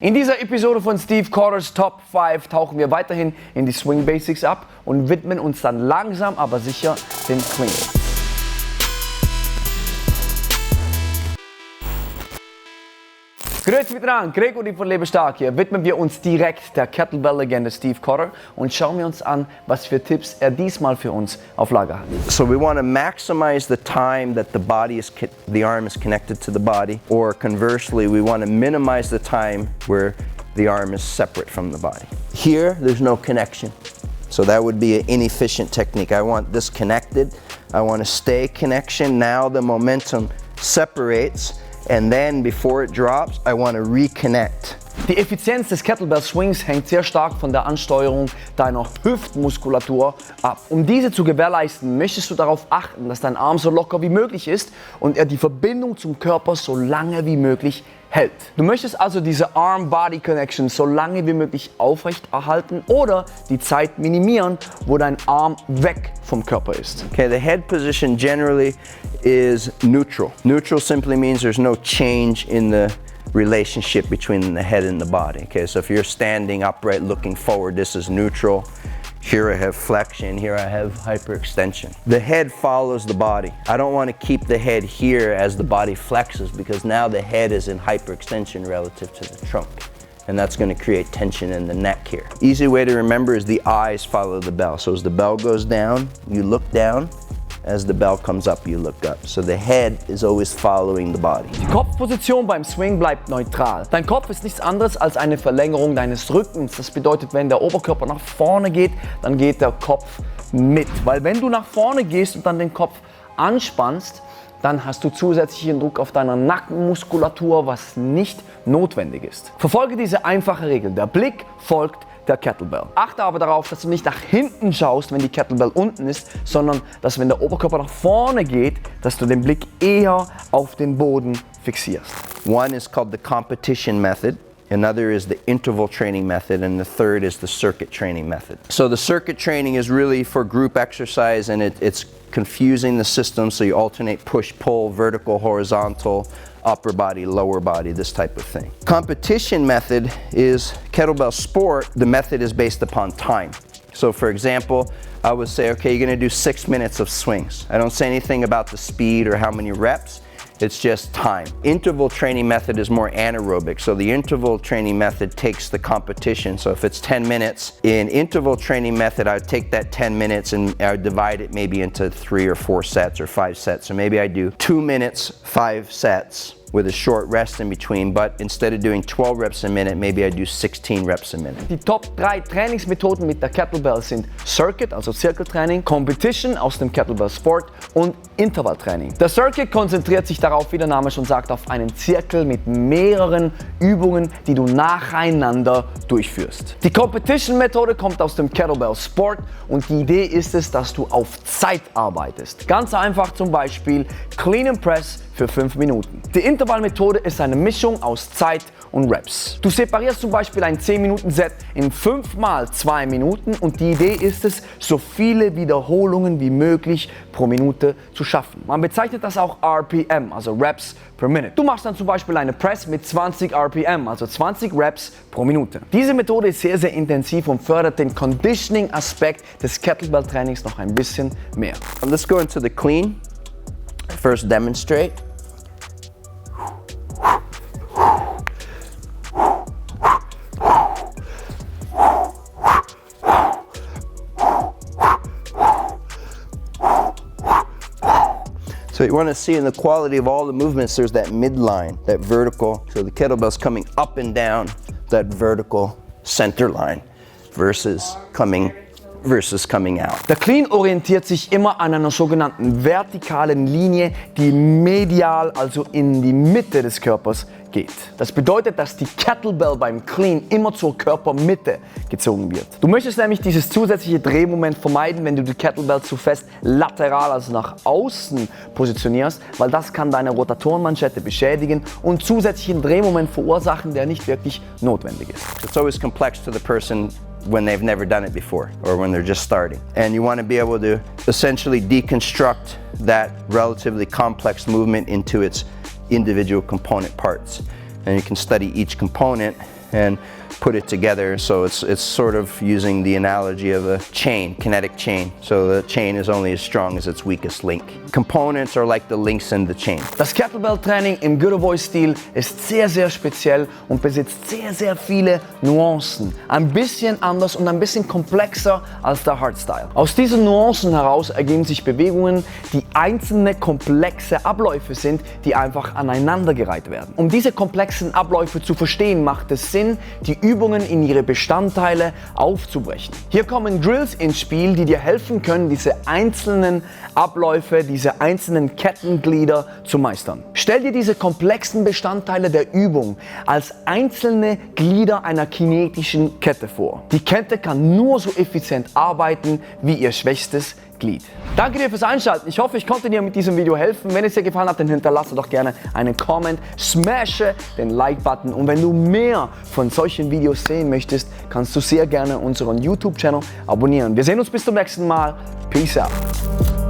In dieser Episode von Steve Cotters Top 5 tauchen wir weiterhin in die Swing Basics ab und widmen uns dann langsam, aber sicher dem Clean. Grüezi miteinander, Gregory von Lebe Stark hier. Widmen wir uns direkt der Kettlebell-Legende Steve Cotter und schauen wir uns an, was für Tipps er diesmal für uns auf Lager hat. So we want to maximize the time that the arm is connected to the body, or conversely, we want to minimize the time where the arm is separate from the body. Here, there's no connection. So that would be an inefficient technique. I want this connected. I want to stay connection. Now the momentum separates. And then before it drops, I want to reconnect. Die Effizienz des Kettlebell Swings hängt sehr stark von der Ansteuerung deiner Hüftmuskulatur ab. Um diese zu gewährleisten, möchtest du darauf achten, dass dein Arm so locker wie möglich ist und er die Verbindung zum Körper so lange wie möglich hält. Du möchtest also diese Arm-Body-Connection so lange wie möglich aufrecht erhalten oder die Zeit minimieren, wo dein Arm weg vom Körper ist. Okay, the head position generally is neutral. Neutral simply means there's no change in the relationship between the head and the body. Okay, so if you're standing upright looking forward, this is neutral. Here I have flexion, here I have hyperextension. The head follows the body. I don't want to keep the head here as the body flexes because now the head is in hyperextension relative to the trunk. And that's going to create tension in the neck here. Easy way to remember is the eyes follow the bell. So as the bell goes down, you look down. As the bell comes up, you look up. So the head is always following the body. Die Kopfposition beim Swing bleibt neutral. Dein Kopf ist nichts anderes als eine Verlängerung deines Rückens. Das bedeutet, wenn der Oberkörper nach vorne geht, dann geht der Kopf mit. Weil wenn du nach vorne gehst und dann den Kopf anspannst, dann hast du zusätzlichen Druck auf deiner Nackenmuskulatur, was nicht notwendig ist. Verfolge diese einfache Regel. Der Blick folgt der Kettlebell. Achte aber darauf, dass du nicht nach hinten schaust, wenn die Kettlebell unten ist, sondern dass, wenn der Oberkörper nach vorne geht, dass du den Blick eher auf den Boden fixierst. One is called the competition method. Another is the interval training method, and the third is the circuit training method. So the circuit training is really for group exercise, and it's confusing the system, so you alternate push-pull, vertical, horizontal, upper body, lower body, this type of thing. Competition method is kettlebell sport. The method is based upon time. So for example, I would say, okay, you're gonna do 6 minutes of swings. I don't say anything about the speed or how many reps. It's just time. Interval training method is more anaerobic. So the interval training method takes the competition. So if it's 10 minutes, in interval training method, I would take that 10 minutes and I would divide it maybe into 3 or 4 sets or 5 sets. So maybe I do 2 minutes, 5 sets with a short rest in between, but instead of doing 12 reps a minute, maybe I do 16 reps a minute. Die Top 3 Trainingsmethoden mit der Kettlebell sind Circuit, also Zirkeltraining, Competition aus dem Kettlebell Sport und Intervalltraining. Der Circuit konzentriert sich darauf, wie der Name schon sagt, auf einen Zirkel mit mehreren Übungen, die du nacheinander durchführst. Die Competition-Methode kommt aus dem Kettlebell Sport und die Idee ist es, dass du auf Zeit arbeitest. Ganz einfach, zum Beispiel Clean and Press für 5 Minuten. Die Intervallmethode ist eine Mischung aus Zeit und Reps. Du separierst zum Beispiel ein 10-Minuten-Set in 5 mal 2 Minuten und die Idee ist es, so viele Wiederholungen wie möglich pro Minute zu schaffen. Man bezeichnet das auch RPM, also Reps per Minute. Du machst dann zum Beispiel eine Press mit 20 RPM, also 20 Reps pro Minute. Diese Methode ist sehr, sehr intensiv und fördert den Conditioning-Aspekt des Kettlebell-Trainings noch ein bisschen mehr. Let's go into the clean. First demonstrate. So you want to see in the quality of all the movements, there's that midline, that vertical. So the kettlebell's coming up and down that vertical center line versus coming out. Der Clean orientiert sich immer an einer sogenannten vertikalen Linie, die medial, also in die Mitte des Körpers geht. Das bedeutet, dass die Kettlebell beim Clean immer zur Körpermitte gezogen wird. Du möchtest nämlich dieses zusätzliche Drehmoment vermeiden, wenn du die Kettlebell zu fest lateral, also nach außen positionierst, weil das kann deine Rotatorenmanschette beschädigen und zusätzlichen Drehmoment verursachen, der nicht wirklich notwendig ist. It's always complex to the person when they've never done it before or when they're just starting. And you want to be able to essentially deconstruct that relatively complex movement into its individual component parts. And you can study each component and put it together. So it's sort of using the analogy of a chain, kinetic chain. So the chain is only as strong as its weakest link. Components are like the links in the chain. Das Kettlebell-Training im Good Boy-Stil ist sehr, sehr speziell und besitzt sehr, sehr viele Nuancen. Ein bisschen anders und ein bisschen komplexer als der Hardstyle. Aus diesen Nuancen heraus ergeben sich Bewegungen, die einzelne komplexe Abläufe sind, die einfach aneinandergereiht werden. Um diese komplexen Abläufe zu verstehen, macht es Sinn, die Übungen in ihre Bestandteile aufzubrechen. Hier kommen Drills ins Spiel, die dir helfen können, diese einzelnen Abläufe, diese einzelnen Kettenglieder zu meistern. Stell dir diese komplexen Bestandteile der Übung als einzelne Glieder einer kinetischen Kette vor. Die Kette kann nur so effizient arbeiten wie ihr schwächstes Glied. Danke dir fürs Einschalten. Ich hoffe, ich konnte dir mit diesem Video helfen. Wenn es dir gefallen hat, dann hinterlasse doch gerne einen Comment, smashe den Like-Button und wenn du mehr von solchen Videos sehen möchtest, kannst du sehr gerne unseren YouTube-Channel abonnieren. Wir sehen uns bis zum nächsten Mal. Peace out.